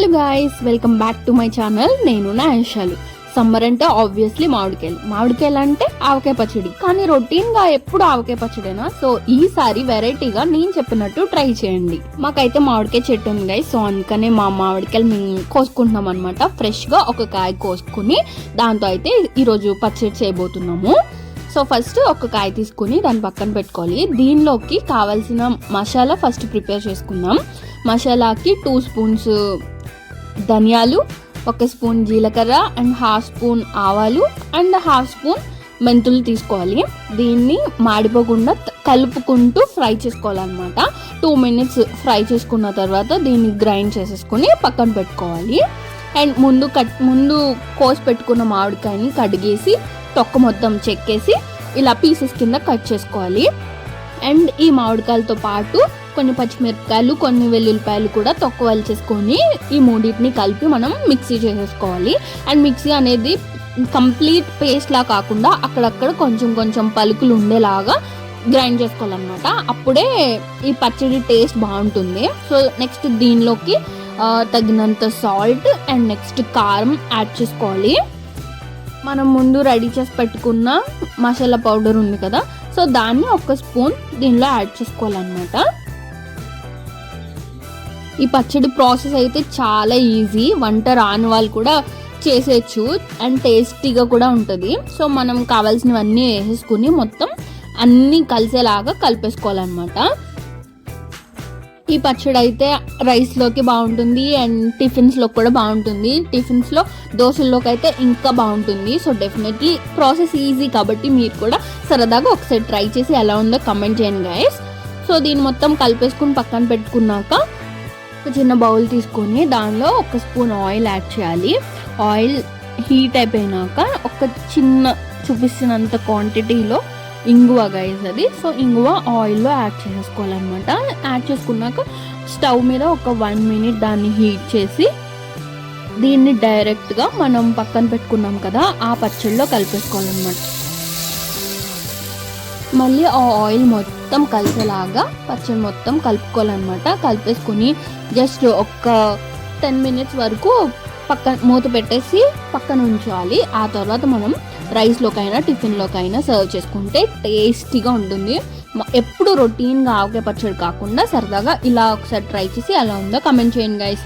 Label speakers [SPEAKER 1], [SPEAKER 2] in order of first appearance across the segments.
[SPEAKER 1] Hello guys, welcome back to my channel. నేను నా ఆయిషాలు. Summer అంటే ఆబ్వియస్లీ మామిడికాయలు అంటే ఆవకాయ పచ్చడి. కానీ రొటీన్ గా ఎప్పుడు ఆవకాయ పచ్చడేనా? సో ఈసారి వెరైటీగా నేను చెప్పినట్టు ట్రై చేయండి. మాకైతే మామిడికాయ చెట్టు ఉంది గైస్, సో అందుకనే మా మామిడికాయలు మేము కోసుకుంటున్నాం అనమాట. ఫ్రెష్ గా ఒక కాయ కోసుకుని దాంతో అయితే ఈరోజు పచ్చడి చేయబోతున్నాము. సో ఫస్ట్ ఒక కాయ తీసుకుని దాన్ని పక్కన పెట్టుకోవాలి. దీనిలోకి కావాల్సిన మసాలా ఫస్ట్ ప్రిపేర్ చేసుకుందాం. మసాలాకి 2 స్పూన్స్ ధనియాలు, 1 స్పూన్ జీలకర్ర అండ్ 1/2 స్పూన్ ఆవాలు అండ్ 1/2 స్పూన్ మెంతులు తీసుకోవాలి. దీన్ని మాడిపోకుండా కలుపుకుంటూ ఫ్రై చేసుకోవాలన్నమాట. 2 మినిట్స్ ఫ్రై చేసుకున్న తర్వాత దీన్ని గ్రైండ్ చేసేసుకుని పక్కన పెట్టుకోవాలి. అండ్ ముందు కోసి పెట్టుకున్న మామిడికాయని కడిగేసి తొక్క మొత్తం చెక్కేసి ఇలా పీసెస్ కింద కట్ చేసుకోవాలి. అండ్ ఈ మామిడికాయలతో పాటు కొన్ని పచ్చిమిరపకాయలు, కొన్ని వెల్లుల్లిపాయలు కూడా తొక్క వలిచేసుకొని ఈ మూడింటిని కలిపి మనం మిక్సీ చేసేసుకోవాలి. అండ్ మిక్సీ అనేది కంప్లీట్ పేస్ట్ లా కాకుండా అక్కడక్కడ కొంచెం కొంచెం పలుకులు ఉండేలాగా గ్రైండ్ చేసుకోవాలన్నమాట. అప్పుడే ఈ పచ్చడి టేస్ట్ బాగుంటుంది. సో నెక్స్ట్ దీనిలోకి తగినంత సాల్ట్ అండ్ నెక్స్ట్ కారం యాడ్ చేసుకోవాలి. మనం ముందు రెడీ చేసి పెట్టుకున్న మసాలా పౌడర్ ఉంది కదా, సో దాన్ని 1 స్పూన్ దీనిలో యాడ్ చేసుకోవాలన్నమాట. ఈ పచ్చడి ప్రాసెస్ అయితే చాలా ఈజీ, వంట రాని వాళ్ళు కూడా చేసేయచ్చు అండ్ టేస్టీగా కూడా ఉంటుంది. సో మనం కావాల్సినవన్నీ వేసేసుకుని మొత్తం అన్నీ కలిసేలాగా కలిపేసుకోవాలన్నమాట. ఈ పచ్చడి అయితే రైస్లోకి బాగుంటుంది అండ్ టిఫిన్స్లో కూడా బాగుంటుంది. టిఫిన్స్లో దోశల్లోకి అయితే ఇంకా బాగుంటుంది. సో డెఫినెట్లీ ప్రాసెస్ ఈజీ కాబట్టి మీరు కూడా సరదాగా ఒకసారి ట్రై చేసి ఎలా ఉందో కమెంట్ చేయండి గైస్. సో దీన్ని మొత్తం కలిపేసుకుని పక్కన పెట్టుకున్నాక ఒక చిన్న బౌల్ తీసుకొని దానిలో 1 స్పూన్ ఆయిల్ యాడ్ చేయాలి. ఆయిల్ హీట్ అయిపోయినాక ఒక చిన్న చూపిస్తున్నంత క్వాంటిటీలో ఇంగువ గైస్ అది. సో ఇంగువ ఆయిల్లో యాడ్ చేసుకోవాలన్నమాట. యాడ్ చేసుకున్నాక స్టవ్ మీద ఒక 1 మినిట్ దాన్ని హీట్ చేసి దీన్ని డైరెక్ట్గా మనం పక్కన పెట్టుకున్నాం కదా ఆ పచ్చడిలో కలిపేసుకోవాలన్నమాట. మళ్ళీ ఆ ఆయిల్ మొత్తం కలిసేలాగా పచ్చడి మొత్తం కలుపుకోవాలన్నమాట. కలిపేసుకుని జస్ట్ ఒక 10 మినిట్స్ వరకు మూత పెట్టేసి పక్కన ఉంచాలి. ఆ తర్వాత మనం రైస్లోకైనా టిఫిన్లోకైనా సర్వ్ చేసుకుంటే టేస్టీగా ఉంటుంది. ఎప్పుడు రొటీన్గా ఆవకాయ పచ్చడి కాకుండా సరదాగా ఇలా ఒకసారి ట్రై చేసి ఎలా ఉందో కమెంట్ చేయండి గైస్.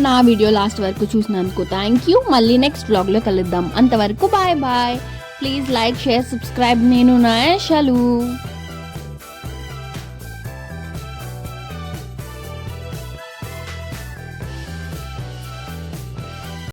[SPEAKER 1] నా వీడియో లాస్ట్ వరకు చూసినందుకు థ్యాంక్ యూ. మళ్ళీ నెక్స్ట్ వ్లాగ్లో కలుద్దాం. అంతవరకు bye bye. Please like, share, subscribe. నేను నా ఆయిషాలు.